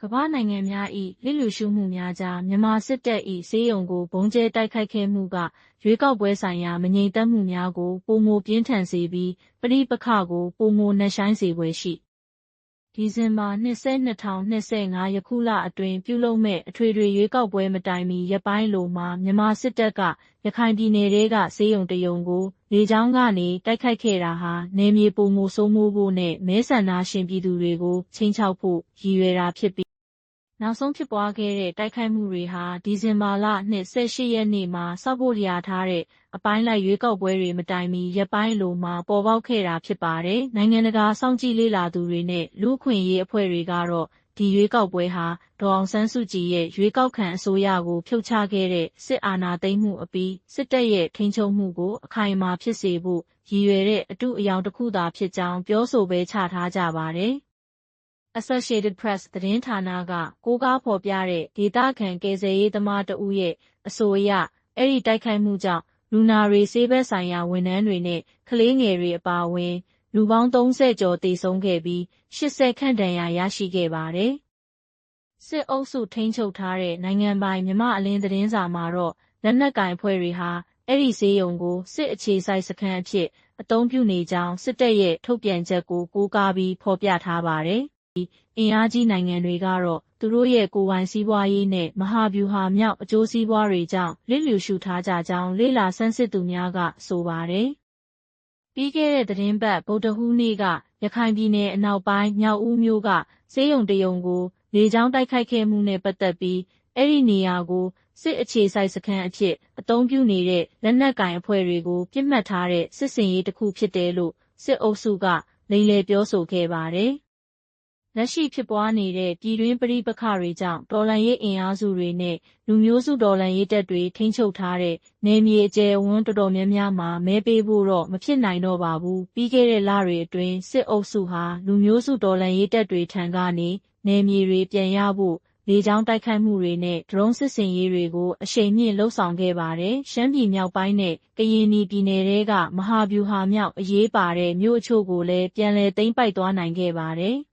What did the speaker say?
ကမ္ဘာနိုင်ငံများ၏လျစ်လျူရှုမှုများကြားမြန်မာစစ်တပ်၏ဆေးရုံကိုဘုံကျဲတိုက်ခိုက်ခဲ့မှုကရွေးကောက်ပွဲဆိုင်ရာမငြိမ်သက်မှုများကိုပိုမိုပြင်းထန်စေပြီးပဋိပက္ခကိုပိုမိုနက်ရှိုင်းစေဖွယ်ရှိဒီဇင်ဘာ2025ယခုလအတွင်းပြုလုပ်မဲ့အထွေထွေရွေးကောက်ပွဲမတိုင်မီရက်ပိုင်းလိုမှာမြန်မာစစ်တပ်ကရခိုင်ပြည်နယ်ထဲကဆေးရုံတစ်ရုံကိုလေကြောင်းကနေတိုက်ခိုက်ခဲ့တာဟာနယ်မြေပိုမိုစိုးမိုးဖို့နဲ့မဲဆန္ဒရှင်ပြည်သူတွေကိုခြိမ်းခြောက်ဖို့ရည်ရွယ်တာဖြစ်ပြီးနောက်ဆုံးဖြစ်ပွားခဲ့တဲ့တိုက်ခိုက်မှုတွေဟာဒီဇင်ဘာလ28ရက်နေ့မှာစောက်ဖို့လျာထားတဲ့အပိုင်းလိုက်ရွေးကောက်ပွဲတွေမတိုင်မီရက်ပိုင်းလိုမှာပေါ်ပေါက်ခဲ့တာဖြစ်ပါတယ်။နိုင်ငံတကာစောင့်ကြည့်လေ့လာသူတွေနဲ့လူ့အခွင့်အရေးအဖွဲ့တွေကတော့ဒီရွေးကောက်ပွဲဟာဒေါ်အောင်ဆန်းစုကြည်ရဲ့ရွေးကောက်ခံအစိုးရကိုဖြုတ်ချခဲ့တဲ့စစ်အာဏာသိမ်းမှုအပြီးစစ်တပ်ရဲ့ထိန်းချုပ်မှုကိုအခိုင်အမာဖြစ်စေဖို့ရည်ရွယ်တဲ့အတုအယောင်တစ်ခုသာဖြစ်ကြောင်းပြောဆိုပဲချထားကြပါတယ်။ Associated Press သတင်းဌာနကကိုးကားဖော်ပြတဲ့ဒေသခံကယ်ဆယ်ရေးသမားတဦးရဲ့အဆိုအရအဲ့ဒီတိုက်ခိုက်မှုကြောင့်လူနာတွေဆေးဘက်ဆိုင်ရာဝန်ထမ်းတွေနဲ့ကလေးငယ်တွေအပါအဝင်လူပေါင်း30ကျော်သေဆုံးခဲ့ပြီး80ခန့်ဒဏ်ရာရရှိခဲ့ပါတယ်။စစ်အုပ်စုထိန်းချုပ်ထားတဲ့နိုင်ငံပိုင်မြန်မာအလင်းသတင်းစာမှာတော့လက်နက်ကိုင်အဖွဲ့တွေဟာအဲ့ဒီဆေးရုံကိုစစ်အခြေစိုက်စခန်းအဖြစ်အသုံးပြုနေကြောင်းစစ်တပ်ရဲ့ထုတ်ပြန်ချက်ကိုကိုးကားပြီးဖော်ပြထားပါတယ်။အင်အားကြီးနိုင်ငံတွေကတော့သူတို့ရဲ့ကိုယ်ပိုင်စီးပွားရေးနဲ့မဟာဗျူဟာမြောက်အကျိုးစီးပွားတွေကြောင့်လျစ်လျူရှုထားကြကြောင်းလေ့လာဆန်းစစ်သူများကဆိုပါတယ်။ပြီးခဲ့တဲ့သတင်းပတ်ဗုဒ္ဓဟူးနေ့ကရခိုင်ပြည်နယ်အနောက်ပိုင်းမြောက်ဦးမြို့ကဆေးရုံတစ်ရုံကိုလေကြောင်းတိုက်ခိုက်ခဲ့မှုနဲ့ပတ်သက်ပြီးအဲ့ဒီနေရာကိုစစ်အခြေစိုက်စခန်းအဖြစ်အသုံးပြုနေတဲ့လက်နက်ကိုင်အဖွဲ့တွေကိုပြစ်မှတ်ထားတဲ့စစ်စင်ရေးတစ်ခုဖြစ်တယ်လို့စစ်အုပ်စုကလိမ်လည်ပြောဆိုခဲ့ပါတယ်။လက်ရှိဖြစ်ပွားနေတဲ့ပြည်တွင်းပဋိပက္ခတွေကြောင့်တော်လှန်ရေးအင်အားစုတွေနဲ့လူမျိုးစုတော်လှန်ရေးတပ်တွေထိန်းချုပ်ထားတဲ့နယ်မြေအကျယ်အဝန်းတော်တော်များများမှာမဲပေးဖို့တော့မဖြစ်နိုင်တော့ပါဘူး။ပြီးခဲ့တဲ့လတွေအတွင်းစစ်အုပ်စုဟာလူမျိုးစုတော်လှန်ရေးတပ်တွေထံကနေနယ်မြေတွေပြန်ရဖို့လေကြောင်းတိုက်ခိုက်မှုတွေနဲ့ဒရုန်းစစ်ဆင်ရေးတွေကိုအရှိန်မြင့်လှုပ်ဆောင်ခဲ့ပါတယ်။ရှမ်းပြည်မြောက်ပိုင်းနဲ့ကရင်ပြည်နယ်တွေကမဟာဗျူဟာမြောက်အရေးပါတဲ့မြို့အချို့ကိုလည်းပြန်လည်သိမ်းပိုက်သွားနိုင်ခဲ့ပါတယ်။